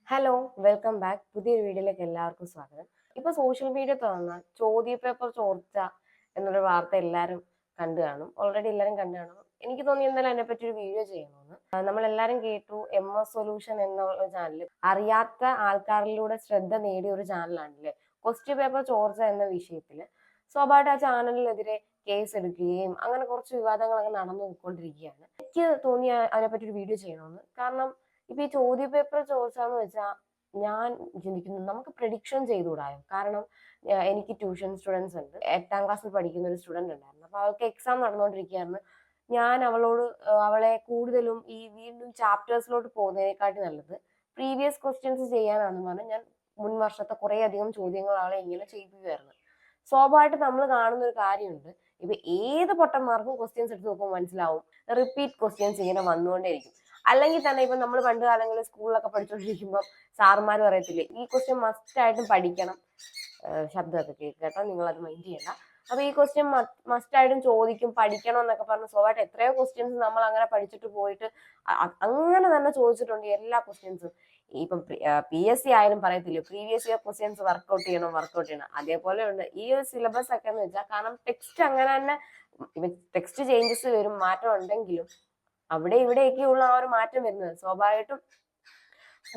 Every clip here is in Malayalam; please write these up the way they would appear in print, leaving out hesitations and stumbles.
Hello, welcome back. പുതിയൊരു വീഡിയോയിലേക്ക് എല്ലാവർക്കും സ്വാഗതം. ഇപ്പൊ സോഷ്യൽ മീഡിയ തുറന്നാൽ ചോദ്യപേപ്പർ ചോർച്ച എന്നൊരു വാർത്ത എല്ലാവരും കണ്ടു കാണും. ഓൾറെഡി എല്ലാവരും കണ്ടു കാണും. എനിക്ക് തോന്നി എന്തായാലും അതിനെപ്പറ്റി ഒരു വീഡിയോ ചെയ്യണമെന്ന്. നമ്മൾ എല്ലാവരും കേട്ടു MS സൊല്യൂഷൻ എന്ന ചാനൽ അറിയാത്ത ആൾക്കാരിലൂടെ ശ്രദ്ധ നേടിയ ഒരു ചാനലാണല്ലേ. ക്വസ്റ്റ്യൻ പേപ്പർ ചോർച്ച എന്ന വിഷയത്തിൽ സ്വാഭാവികമായിട്ട് ആ ചാനലിനെതിരെ കേസ് എടുക്കുകയും അങ്ങനെ കുറച്ച് വിവാദങ്ങളൊക്കെ നടന്നു പോയിക്കൊണ്ടിരിക്കുകയാണ്. എനിക്ക് തോന്നിയ അതിനെപ്പറ്റി ഒരു വീഡിയോ ചെയ്യണമെന്ന്. കാരണം ഇപ്പൊ ഈ ചോദ്യപേപ്പർ ചോദിച്ചാന്ന് വെച്ചാൽ ഞാൻ ചിന്തിക്കുന്നു നമുക്ക് പ്രഡിക്ഷൻ ചെയ്തുകൂടായോ? കാരണം എനിക്ക് ട്യൂഷൻ സ്റ്റുഡൻസ് ഉണ്ട്. 8ാം ക്ലാസ്സിൽ പഠിക്കുന്ന ഒരു സ്റ്റുഡന്റ് ഉണ്ടായിരുന്നു. അപ്പൊ അവൾക്ക് എക്സാം നടന്നുകൊണ്ടിരിക്കുകയായിരുന്നു. ഞാൻ അവളെ കൂടുതലും ഈ വീണ്ടും ചാപ്റ്റേഴ്സിലോട്ട് പോകുന്നതിനെക്കാട്ടി നല്ലത് പ്രീവിയസ് ക്വസ്റ്റ്യൻസ് ചെയ്യാനാണെന്ന് പറഞ്ഞ് ഞാൻ മുൻ വർഷത്തെ കുറെ അധികം ചോദ്യങ്ങൾ അവളെ ഇങ്ങനെ ചെയ്യിപ്പിക്കുമായിരുന്നു. സ്വാഭാവികമായിട്ട് നമ്മൾ കാണുന്ന ഒരു കാര്യമുണ്ട്. ഇപ്പൊ ഏത് പൊട്ടന്മാർക്കും ക്വസ്റ്റ്യൻസ് എടുത്ത് നോക്കുമ്പോൾ മനസ്സിലാവും റിപ്പീറ്റ് ക്വസ്റ്റ്യൻസ് ഇങ്ങനെ വന്നുകൊണ്ടേയിരിക്കും. അല്ലെങ്കിൽ തന്നെ ഇപ്പൊ നമ്മൾ പണ്ട് കാലങ്ങളിൽ സ്കൂളിലൊക്കെ പഠിച്ചുകൊണ്ടിരിക്കുമ്പോൾ സാറുമാർ പറയത്തില്ലേ ഈ ക്വസ്റ്റ്യൻ മസ്റ്റ് ആയിട്ടും പഠിക്കണം. ശബ്ദമൊക്കെ കേൾക്കുക കേട്ടോ, നിങ്ങൾ അത് മൈൻഡ് ചെയ്യണ്ട. അപ്പൊ ഈ ക്വസ്റ്റ്യൻ മസ്റ്റ് ആയിട്ടും ചോദിക്കും, പഠിക്കണം എന്നൊക്കെ പറഞ്ഞ് സ്വാഭാവികമായിട്ട് എത്രയോ ക്വസ്റ്റ്യൻസ് നമ്മൾ അങ്ങനെ പഠിച്ചിട്ട് പോയിട്ട് അങ്ങനെ തന്നെ ചോദിച്ചിട്ടുണ്ട് എല്ലാ ക്വസ്റ്റ്യൻസും. ഇപ്പം PSC ആയാലും പറയത്തില്ലേ പ്രീവിയസ് ഇയർ ക്വസ്റ്റ്യൻസ് വർക്ക്ഔട്ട് ചെയ്യണം. അതേപോലെ ഉണ്ട് ഈ ഒരു സിലബസ് ഒക്കെ എന്ന് വെച്ചാൽ. കാരണം ടെക്സ്റ്റ് അങ്ങനെ തന്നെ ടെക്സ്റ്റ് ചേഞ്ചസ് വരും, മാറ്റം ഉണ്ടെങ്കിലും അവിടെ ഇവിടെയൊക്കെയുള്ള ആ ഒരു മാറ്റം വരുന്നത് സ്വാഭാവികമായിട്ടും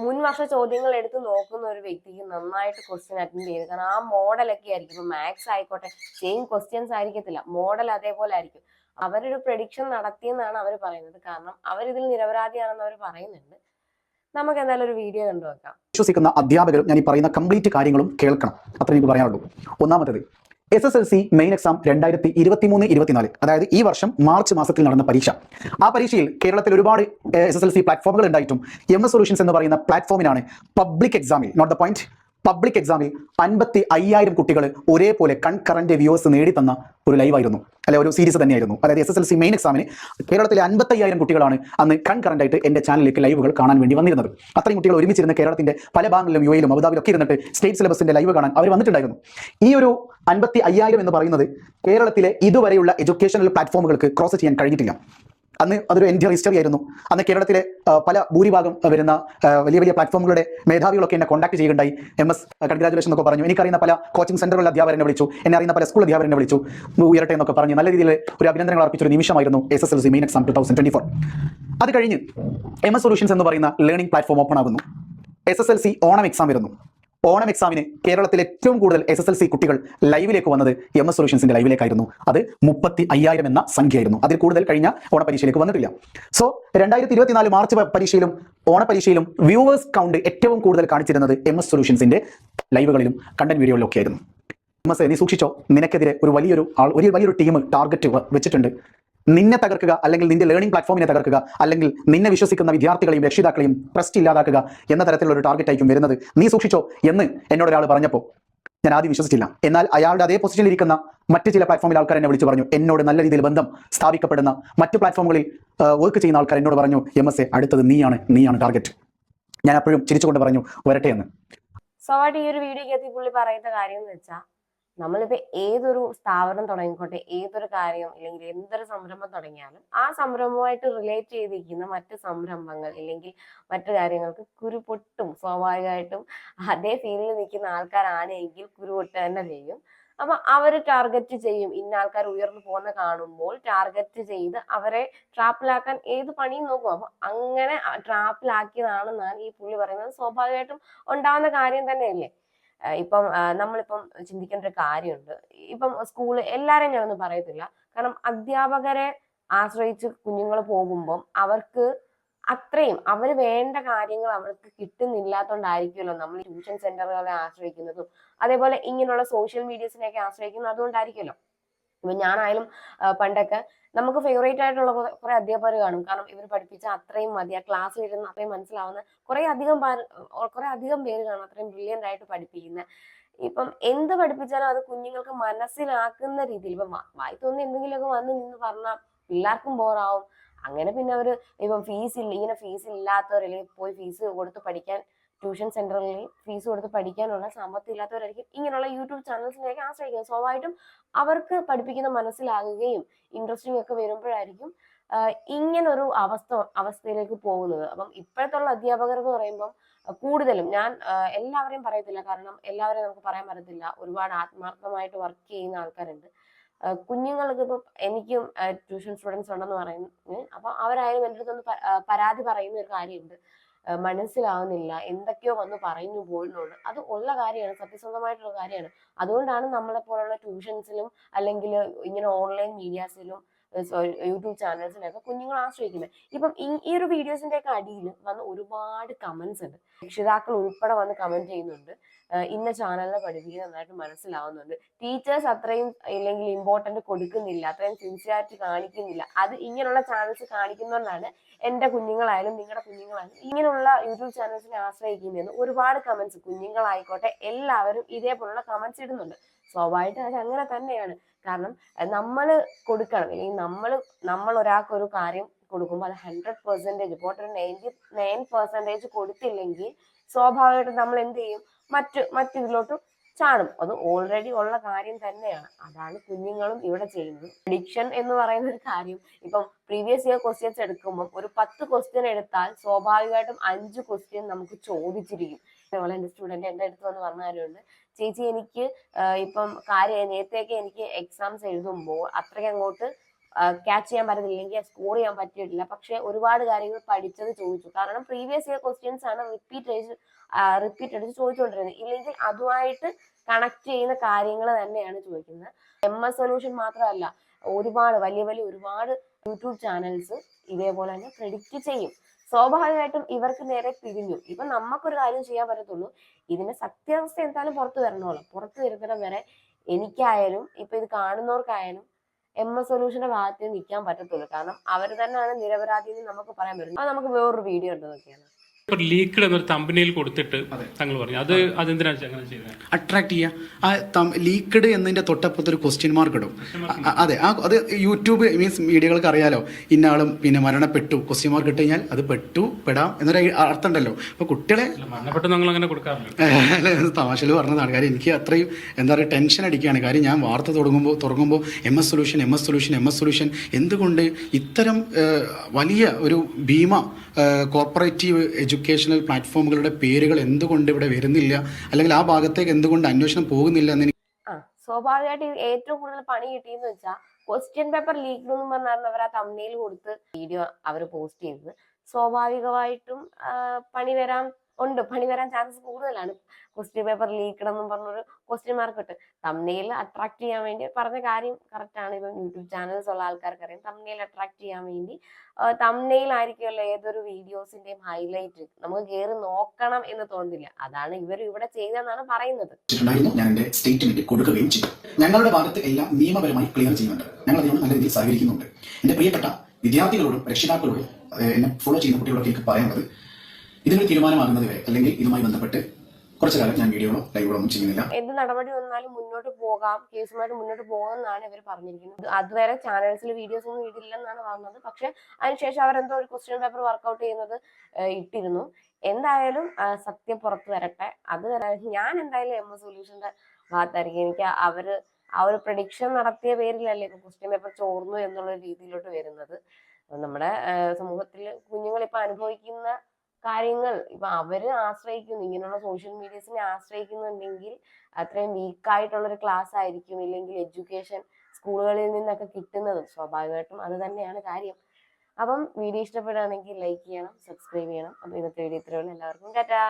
മുൻ വർഷ ചോദ്യങ്ങൾ എടുത്ത് നോക്കുന്ന ഒരു വ്യക്തിക്ക് നന്നായിട്ട് ക്വസ്റ്റ്യൻ അറ്റൻഡ് ചെയ്ത്. കാരണം ആ മോഡലൊക്കെ ആയിരിക്കും. ഇപ്പൊ മാത്സ് ആയിക്കോട്ടെ, സെയിം ക്വസ്റ്റ്യൻസ് ആയിരിക്കത്തില്ല, മോഡൽ അതേപോലെ ആയിരിക്കും. അവരൊരു പ്രഡിക്ഷൻ നടത്തിയെന്നാണ് അവർ പറയുന്നത്. കാരണം അവരിതിൽ നിരപരാധിയാണെന്ന് അവർ പറയുന്നുണ്ട്. നമുക്ക് എന്തായാലും ഒരു വീഡിയോ കണ്ടു നോക്കാം. വിശ്വസിക്കുന്ന അധ്യാപകരും ഞാൻ ഈ പറയുന്ന കംപ്ലീറ്റ് കാര്യങ്ങളും കേൾക്കണം. അത്ര എനിക്ക് പറയാനുള്ളൂ. ഒന്നാമത്തേത് SSLC മെയിൻ എക്സാം 2023-24, അതായത് ഈ വർഷം മാർച്ച് മാസത്തിൽ നടന്ന പരീക്ഷ. ആ പരീക്ഷയിൽ കേരളത്തിൽ ഒരുപാട് SSLC പ്ലാറ്റ്ഫോമുകൾ ഉണ്ടായിട്ടും MS സൊല്യൂഷൻസ് എന്ന് പറയുന്ന പ്ലാറ്റ്ഫോമിനാണ് പബ്ലിക് എക്സാമിൽ, നോട്ട് ദ പോയിന്റ്, പബ്ലിക് എക്സാമിൽ 55,000 കുട്ടികൾ ഒരേപോലെ കൺകറന്റ് വ്യൂവേഴ്സ് നേടിത്തന്ന ഒരു ലൈവായിരുന്നു, അല്ലെ ഒരു സീരീസ് തന്നെയായിരുന്നു. അതായത് SSLC മെയിൻ എക്സാമിന് കേരളത്തിലെ 55,000 കുട്ടികളാണ് അന്ന് കൺകറന്റ് ആയിട്ട് എൻ്റെ ചാനലിലേക്ക് ലൈവുകൾ കാണാൻ വേണ്ടി വന്നിരുന്നത്. അത്രയും കുട്ടികൾ ഒരുമിച്ചിരുന്ന് കേരളത്തിന്റെ പല ഭാഗങ്ങളിലും UAE-ലും അബുദാബിയിലും ഒക്കെ ഇരുന്നിട്ട് സ്റ്റേറ്റ് സിലബസിന്റെ ലൈവ് കാണാൻ അവർ വന്നിട്ടുണ്ടായിരുന്നു. ഈ ഒരു 55,000 എന്ന് പറയുന്നത് കേരളത്തിലെ ഇതുവരെയുള്ള എഡ്യൂക്കേഷണൽ പ്ലാറ്റ്ഫോമുകൾക്ക് ക്രോസ് ചെയ്യാൻ കഴിഞ്ഞിട്ടില്ല. അന്ന് അതൊരു എൻ്റെ ഹിസ്റ്ററി ആയിരുന്നു. അന്ന് കേരളത്തിലെ പല ഭൂരിഭാഗം വരുന്ന വലിയ വലിയ പ്ലാറ്റ്ഫോമുകളുടെ മേധാവികളൊക്കെ എന്നെ കോൺടാക്ട് ചെയ്യുകയുണ്ടായി. MS കൺഗ്രാജുലേഷൻ എന്നൊക്കെ പറഞ്ഞു. എനിക്കറിയുന്ന പല കോച്ചിങ് സെന്ററുകളിലെ അധ്യാപകരെ വിളിച്ചു, എന്നെ അറിയുന്ന പല സ്കൂൾ അധ്യാപകരെ വിളിച്ചു, ഉയരട്ടെ എന്നൊക്കെ പറഞ്ഞു നല്ല രീതിയിൽ ഒരു അഭിനന്ദനങ്ങൾ അർപ്പിച്ചൊരു നിമിഷമായിരുന്നു SSLC മെയിൻ എക്സാം 2024. അത് കഴിഞ്ഞ് MS സൊല്യൂഷൻസ് എന്ന് പറയുന്ന ലേണിംഗ് പ്ലാറ്റ്ഫോം ഓപ്പൺ ആകുന്നു. SSLC ഓണം എക്സാം വരുന്നു. ഓണം എക്സാമിന് കേരളത്തിൽ ഏറ്റവും കൂടുതൽ SSLC കുട്ടികൾ ലൈവിലേക്ക് വന്നത് MS സൊല്യൂഷൻസിന്റെ ലൈവിലേക്കായിരുന്നു. അത് 35,000 എന്ന സംഖ്യയായിരുന്നു. അതിൽ കൂടുതൽ കഴിഞ്ഞ ഓണപരീക്ഷയിലേക്ക് വന്നിട്ടില്ല. സോ 2024 മാർച്ച് പരീക്ഷയിലും ഓണപരീക്ഷയിലും വ്യൂവേഴ്സ് കൗണ്ട് ഏറ്റവും കൂടുതൽ കാണിച്ചിരുന്നത് MS സൊല്യൂഷൻസിന്റെ ലൈവുകളിലും കണ്ടന്റ് വീഡിയോയിലും ഒക്കെ ആയിരുന്നു. MS, നീ സൂക്ഷിച്ചോ, നിനക്കെതിരെ ഒരു വലിയൊരു ടീം ടാർഗറ്റ് വെച്ചിട്ടുണ്ട്. നിന്നെ തകർക്കുക, അല്ലെങ്കിൽ നിന്റെ ലേണിംഗ് പ്ലാറ്റ്ഫോമിനെ തകർക്കുക, അല്ലെങ്കിൽ നിന്നെ വിശ്വസിക്കുന്ന വിദ്യാർത്ഥികളെയും രക്ഷിതാക്കളെയും ട്രസ്റ്റ് ഇല്ലാതാക്കുക എന്ന തരത്തിലുള്ള ഒരു ടാർഗറ്റ് ആയിരിക്കും വരുന്നത്, നീ സൂക്ഷിച്ചോ എന്ന് എന്നോട് ഒരാൾ പറഞ്ഞപ്പോൾ ഞാൻ ആദ്യം വിശ്വസിച്ചില്ല. എന്നാൽ അയാളുടെ അതേ പൊസിഷനിൽ ഇരിക്കുന്ന മറ്റ് ചില പ്ലാറ്റ്ഫോമിൽ ആൾക്കാർ എന്നെ വിളിച്ചു പറഞ്ഞു, എന്നോട് നല്ല രീതിയിൽ ബന്ധം സ്ഥാപിക്കപ്പെടുന്ന മറ്റ് പ്ലാറ്റ്ഫോമുകളിൽ വർക്ക് ചെയ്യുന്ന ആൾക്കാർ എന്നോട് പറഞ്ഞു, MS അടുത്തത് നീയാണ് ടാർഗറ്റ്. ഞാൻ അപ്പോഴും ചിരിച്ചുകൊണ്ട് പറഞ്ഞു വരട്ടെ എന്ന്. ഈ ഒരു വീഡിയോയ്ക്ക് പുള്ളി പറയുന്ന കാര്യം എന്ന് വെച്ചാൽ നമ്മളിപ്പോ ഏതൊരു സ്ഥാപനം തുടങ്ങിക്കോട്ടെ, ഏതൊരു കാര്യം അല്ലെങ്കിൽ എന്തൊരു സംരംഭം തുടങ്ങിയാലും ആ സംരംഭവുമായിട്ട് റിലേറ്റ് ചെയ്തിരിക്കുന്ന മറ്റ് സംരംഭങ്ങൾ അല്ലെങ്കിൽ മറ്റു കാര്യങ്ങൾക്ക് കുരുപൊട്ടും. സ്വാഭാവികമായിട്ടും അതേ ഫീൽഡിൽ നിൽക്കുന്ന ആൾക്കാരാണ് എങ്കിൽ കുരുപൊട്ട് തന്നെ ചെയ്യും. അപ്പൊ അവര് ടാർഗറ്റ് ചെയ്യും. ഇന്ന ആൾക്കാർ ഉയർന്നു പോകുന്ന കാണുമ്പോൾ ടാർഗറ്റ് ചെയ്ത് അവരെ ട്രാപ്പിലാക്കാൻ ഏത് പണിയും നോക്കും. അപ്പൊ അങ്ങനെ ട്രാപ്പിലാക്കിയതാണെന്നാണ് ഈ പുള്ളി പറയുന്നത്. സ്വാഭാവികമായിട്ടും ഉണ്ടാവുന്ന കാര്യം തന്നെയല്ലേ. ഇപ്പം നമ്മളിപ്പം ചിന്തിക്കേണ്ട ഒരു കാര്യമുണ്ട്. ഇപ്പം സ്കൂള് എല്ലാരെയും ഞാനൊന്നും പറയത്തില്ല. കാരണം അധ്യാപകരെ ആശ്രയിച്ച് കുഞ്ഞുങ്ങൾ പോകുമ്പം അവർക്ക് അത്രയും അവര് വേണ്ട കാര്യങ്ങൾ അവർക്ക് കിട്ടുന്നില്ലാത്തതുകൊണ്ടായിരിക്കുമല്ലോ നമ്മൾ ട്യൂഷൻ സെന്ററുകളെ ആശ്രയിക്കുന്നതും അതേപോലെ ഇങ്ങനെയുള്ള സോഷ്യൽ മീഡിയസിനെയൊക്കെ ആശ്രയിക്കുന്നത് അതുകൊണ്ടായിരിക്കുമല്ലോ. ഇപ്പൊ ഞാനായാലും പണ്ടൊക്കെ നമുക്ക് ഫേവറേറ്റ് ആയിട്ടുള്ള കുറെ അധ്യാപകർ കാണും. കാരണം ഇവർ പഠിപ്പിച്ച അത്രയും മതി, ആ ക്ലാസ്സിൽ ഇരുന്ന് അത്രയും മനസ്സിലാവുന്ന കുറെ അധികം പേര് കാണും അത്രയും ബ്രില്യൻ്റ് ആയിട്ട് പഠിപ്പിക്കുന്ന. ഇപ്പം എന്ത് പഠിപ്പിച്ചാലും അത് കുഞ്ഞുങ്ങൾക്ക് മനസ്സിലാക്കുന്ന രീതിയിൽ ഇപ്പം വായി തോന്നി എന്തെങ്കിലുമൊക്കെ വന്ന് നിന്ന് പറഞ്ഞാൽ പിള്ളേർക്കും ബോറാവും. അങ്ങനെ പിന്നെ അവര് ഇപ്പം ഫീസ് ഇല്ലാത്തവർ അല്ലെങ്കിൽ പോയി ഫീസ് കൊടുത്ത് പഠിക്കാൻ ട്യൂഷൻ സെന്ററുകളിൽ ഫീസ് കൊടുത്ത് പഠിക്കാനുള്ള സാമ്പത്തികം ഇല്ലാത്തവരായിരിക്കും ഇങ്ങനെയുള്ള യൂട്യൂബ് ചാനൽസിനെയൊക്കെ ആശ്രയിക്കുന്നത്. സ്വാഭാവികമായിട്ടും അവർക്ക് പഠിപ്പിക്കുന്ന മനസ്സിലാകുകയും ഇൻട്രസ്റ്റിംഗ് ഒക്കെ വരുമ്പോഴായിരിക്കും ഇങ്ങനൊരു അവസ്ഥയിലേക്ക് പോകുന്നത്. അപ്പം ഇപ്പോഴത്തുള്ള അധ്യാപകർ എന്ന് പറയുമ്പം കൂടുതലും ഞാൻ എല്ലാവരെയും പറയത്തില്ല, കാരണം എല്ലാവരെയും നമുക്ക് പറയാൻ പറ്റത്തില്ല. ഒരുപാട് ആത്മാർത്ഥമായിട്ട് വർക്ക് ചെയ്യുന്ന ആൾക്കാരുണ്ട്. കുഞ്ഞുങ്ങൾക്ക് ഇപ്പം എനിക്കും ട്യൂഷൻ സ്റ്റുഡൻസ് ഉണ്ടെന്ന് പറയുന്നു. അപ്പൊ അവരായാലും എൻ്റെ അടുത്തൊന്ന് പരാതി പറയുന്ന ഒരു കാര്യമുണ്ട്. മനസ്സിലാവുന്നില്ല, എന്തൊക്കെയോ വന്ന് പറഞ്ഞു പോകുന്നുണ്ട്. അത് ഉള്ള കാര്യമാണ്, സത്യസന്ധമായിട്ടുള്ള കാര്യമാണ്. അതുകൊണ്ടാണ് നമ്മളെ പോലുള്ള ട്യൂഷൻസിലും അല്ലെങ്കിൽ ഇങ്ങനെ ഓൺലൈൻ മീഡിയാസിലും യൂട്യൂബ് ചാനൽസിലൊക്കെ കുഞ്ഞുങ്ങൾ ആശ്രയിക്കുന്നത്. ഇപ്പം ഈ ഒരു വീഡിയോസിന്റെ ഒക്കെ അടിയിൽ വന്ന് ഒരുപാട് കമന്റ്സ് ഉണ്ട്. രക്ഷിതാക്കൾ ഉൾപ്പെടെ വന്ന് കമന്റ് ചെയ്യുന്നുണ്ട്. ഇന്ന ചാനലിനെ പഠിപ്പിക്കുന്നത് നന്നായിട്ട് മനസ്സിലാവുന്നുണ്ട്, ടീച്ചേഴ്സ് അത്രയും ഇല്ലെങ്കിൽ ഇമ്പോർട്ടന്റ് കൊടുക്കുന്നില്ല, അത്രയും സിൻസിയാരിറ്റി കാണിക്കുന്നില്ല. അത് ഇങ്ങനെയുള്ള ചാനൽസ് കാണിക്കുന്നതുകൊണ്ടാണ് എന്റെ കുഞ്ഞുങ്ങളായാലും നിങ്ങളുടെ കുഞ്ഞുങ്ങളായാലും ഇങ്ങനെയുള്ള യൂട്യൂബ് ചാനൽസിനെ ആശ്രയിക്കുന്നതെന്ന് ഒരുപാട് കമന്റ്സ്, കുഞ്ഞുങ്ങളായിക്കോട്ടെ എല്ലാവരും ഇതേപോലുള്ള കമന്റ്സ് ഇടുന്നുണ്ട്. സ്വാഭാവികമായിട്ട് അത് അങ്ങനെ തന്നെയാണ്. കാരണം നമ്മൾ കൊടുക്കണം, അല്ലെങ്കിൽ നമ്മൾ ഒരാൾക്ക് ഒരു കാര്യം കൊടുക്കുമ്പോൾ അത് 100% ഇപ്പോൾ ഒരു 99% കൊടുത്തില്ലെങ്കിൽ സ്വാഭാവികമായിട്ടും നമ്മൾ എന്ത് ചെയ്യും, മറ്റിതിലോട്ട് ചാടും. അത് ഓൾറെഡി ഉള്ള കാര്യം തന്നെയാണ്. അതാണ് കുഞ്ഞുങ്ങളും ഇവിടെ ചെയ്യുന്നത്. പ്രിഡിക്ഷൻ എന്ന് പറയുന്ന ഒരു കാര്യം, ഇപ്പം പ്രീവിയസ് ഇയർ ക്വസ്റ്റ്യൻസ് എടുക്കുമ്പോൾ ഒരു 10 ക്വസ്റ്റ്യൻ എടുത്താൽ സ്വാഭാവികമായിട്ടും 5 ക്വസ്റ്റ്യൻ നമുക്ക് ചോദിച്ചിരിക്കും. അതുപോലെ എൻ്റെ സ്റ്റുഡന്റ് എൻ്റെ അടുത്ത് വന്ന് പറഞ്ഞ കാര്യമുണ്ട്, ചേച്ചി എനിക്ക് ഇപ്പം നേരത്തെയൊക്കെ എനിക്ക് എക്സാംസ് എഴുതുമ്പോൾ അത്രയ്ക്ക് അങ്ങോട്ട് ക്യാച്ച് ചെയ്യാൻ പറ്റത്തില്ല, എനിക്ക് സ്കോർ ചെയ്യാൻ പറ്റിയിട്ടില്ല. പക്ഷെ ഒരുപാട് കാര്യങ്ങൾ പഠിച്ചത് ചോദിച്ചു, കാരണം പ്രീവിയസ് ഇയർ ക്വസ്റ്റ്യൻസ് ആണ് റിപ്പീറ്റ് അടിച്ച് ചോദിച്ചുകൊണ്ടിരുന്നത്. ഇല്ലെങ്കിൽ അതുമായിട്ട് കണക്ട് ചെയ്യുന്ന കാര്യങ്ങൾ തന്നെയാണ് ചോദിക്കുന്നത്. MS സൊല്യൂഷൻ മാത്രമല്ല, ഒരുപാട് ഒരുപാട് യൂട്യൂബ് ചാനൽസ് ഇതേപോലെ തന്നെ പ്രെഡിക്റ്റ് ചെയ്യും. സ്വാഭാവികമായിട്ടും ഇവർക്ക് നേരെ തിരിഞ്ഞു. ഇപ്പൊ നമുക്കൊരു കാര്യം ചെയ്യാൻ പറ്റത്തുള്ളൂ, ഇതിന്റെ സത്യാവസ്ഥ എന്തായാലും പുറത്തു വരണമല്ലോ. പുറത്തു വരുന്നിടം വരെ എനിക്കായാലും ഇപ്പൊ ഇത് കാണുന്നവർക്കായാലും MS സൊല്യൂഷന്റെ ഭാഗത്ത് നിൽക്കാൻ പറ്റത്തുള്ളൂ. കാരണം അവർ തന്നെയാണ് നിരപരാധി എന്ന് നമുക്ക് പറയാൻ പറ്റും. അത് നമുക്ക് വേറൊരു വീഡിയോ ഉണ്ട് നോക്കിയാണ്. ലീക്ക്ഡ് എന്നൊരു തമ്പനയിൽ കൊടുത്തിട്ട് താങ്കൾ പറഞ്ഞു, അതെന്തിനാണ് അങ്ങനെ ചെയ്യുന്നത്? അട്രാക്ട് ചെയ്യുക. ലീക്ക്ഡ് എന്നതിന്റെ തൊട്ടപ്പുറത്ത് ഒരു ക്വസ്റ്റ്യൻ മാർക്ക് ഇടും. അതെ, അത് യൂട്യൂബ് മീൻസ് മീഡിയകൾക്ക് അറിയാലോ, ഇന്നാളും പിന്നെ മരണപ്പെട്ടു ക്വസ്റ്റ്യൻ മാർക്ക് ഇട്ട് കഴിഞ്ഞാൽ അത് പെടാം എന്നൊരു അർത്ഥം ഉണ്ടല്ലോ. അപ്പൊ കുട്ടികളെ മരണപ്പെട്ടു നിങ്ങൾ അങ്ങനെ കൊടുക്കാറില്ല. തമാശയിൽ പറഞ്ഞതാണ്. കാര്യം എനിക്ക് അത്രയും എന്താ പറയുക ടെൻഷൻ അടിക്കുകയാണ്. കാര്യം ഞാൻ വാർത്ത തുടങ്ങുമ്പോൾ MS സൊല്യൂഷൻ എന്തുകൊണ്ട് ഇത്തരം വലിയ ഒരു ഭീമ കോർപ്പറേറ്റീവ് എഡ്യൂക്കേഷണൽ പ്ലാറ്റ്ഫോമുകളുടെ പേരുകൾ എന്തുകൊണ്ട് ഇവിടെ വരുന്നില്ല, അല്ലെങ്കിൽ ആ ഭാഗത്തേക്ക് എന്തുകൊണ്ട് അന്വേഷണം പോകുന്നില്ല എന്ന് സ്വാഭാവികമായിട്ട് ഏറ്റവും കൂടുതൽ പണി കിട്ടിയെന്ന് വെച്ചാൽ ക്വസ്റ്റ്യൻ പേപ്പർ ലീക്ക്ഡ് എന്ന് പറഞ്ഞാൽ അവർ ആ തംബ്നെയിൽ കൊടുത്ത് വീഡിയോ അവർ പോസ്റ്റ് ചെയ്തത്. സ്വാഭാവികമായിട്ടും പണി വരാൻ ചാൻസ് കൂടുതലാണ്. ക്വസ്റ്റ്യൻ പേപ്പർ ലീക്ക്ഡ് എന്നും പറഞ്ഞൊരു ക്വസ്റ്റ്യൻ മാർക്ക് ഇട്ട് തംബ്നെയിൽ അട്രാക്ട് ചെയ്യാൻ വേണ്ടി പറഞ്ഞ കാര്യം കറക്റ്റ് ആണ്. ഇപ്പം യൂട്യൂബ് ചാനൽസ് ഉള്ള ആൾക്കാർക്ക് അറിയാം, തംബ്നെയിൽ അട്രാക്ട് ചെയ്യാൻ വേണ്ടി തംബ്നെയിൽ ആയിരിക്കുമല്ലോ ഏതൊരു വീഡിയോസിന്റെയും ഹൈലൈറ്റ്. നമുക്ക് കയറി നോക്കണം എന്ന് തോന്നില്ല. അതാണ് ഇവർ ഇവിടെ ചെയ്തതെന്നാണ് പറയുന്നത്. ഞാൻ എന്റെ സ്റ്റേറ്റ്മെന്റ് കൊടുക്കുകയും ചെയ്തു. ഞങ്ങളുടെ ഭാഗത്ത് എല്ലാം നിയമപരമായി ക്ലിയർ ചെയ്യുന്നുണ്ട്. ഞങ്ങൾ അതിനോട് നല്ല രീതിയിൽ സഹകരിക്കുന്നുണ്ട്. എന്റെ പ്രിയപ്പെട്ട വിദ്യാർത്ഥികളോടും രക്ഷിതാക്കളോടും എന്നെ ഫോളോ ചെയ്യുന്ന കുട്ടികളൊക്കെ എനിക്ക് പറയാനുള്ളത്, ഇതിനൊരു തീരുമാനമാകുന്നത് വരെ അല്ലെങ്കിൽ ഇതുമായി ബന്ധപ്പെട്ട് കുറച്ചു കാലം ഞാൻ വീഡിയോകളോ ലൈവുകളോ ഒന്നും ചെയ്യുന്നില്ല. എന്ത് നടപടി വന്നാലും മുന്നോട്ട് പോകാം, കേസുമായിട്ട് മുന്നോട്ട് പോകാമെന്നാണ് ഇവർ പറഞ്ഞിരിക്കുന്നത്. അതുവരെ ചാനൽസിൽ വീഡിയോസ് ഒന്നും ഇടില്ലെന്നാണ് പറഞ്ഞത്. പക്ഷെ അതിനുശേഷം അവരെന്തോ ഒരു ക്വസ്റ്റ്യൻ പേപ്പർ വർക്ക്ഔട്ട് ചെയ്യുന്നത് ഇട്ടിരുന്നു. എന്തായാലും സത്യം പുറത്തു വരട്ടെ. അത് ഞാൻ എന്തായാലും MS സൊല്യൂഷന്റെ ഭാഗത്തായിരിക്കും. എനിക്ക് ആ ഒരു പ്രഡിക്ഷൻ നടത്തിയ പേരിലല്ലേ ഇപ്പൊ ക്വസ്റ്റ്യൻ പേപ്പർ ചോർന്നു എന്നുള്ള രീതിയിലോട്ട് വരുന്നത്. നമ്മുടെ സമൂഹത്തിൽ കുഞ്ഞുങ്ങൾ ഇപ്പൊ അനുഭവിക്കുന്ന കാര്യങ്ങൾ ഇപ്പൊ അവര് ആശ്രയിക്കുന്നു, ഇങ്ങനെയുള്ള സോഷ്യൽ മീഡിയസിനെ ആശ്രയിക്കുന്നുണ്ടെങ്കിൽ അത്രയും വീക്കായിട്ടുള്ള ഒരു ക്ലാസ് ആയിരിക്കും, ഇല്ലെങ്കിൽ എഡ്യൂക്കേഷൻ സ്കൂളുകളിൽ നിന്നൊക്കെ കിട്ടുന്നത്. സ്വാഭാവികമായിട്ടും അത് തന്നെയാണ് കാര്യം. അപ്പം വീഡിയോ ഇഷ്ടപ്പെടുകയാണെങ്കിൽ ലൈക്ക് ചെയ്യണം, സബ്സ്ക്രൈബ് ചെയ്യണം. അപ്പൊ ഇന്നത്തെ വീഡിയോ ഇത്രയുള്ളൂ. എല്ലാവർക്കും ടാറ്റാ.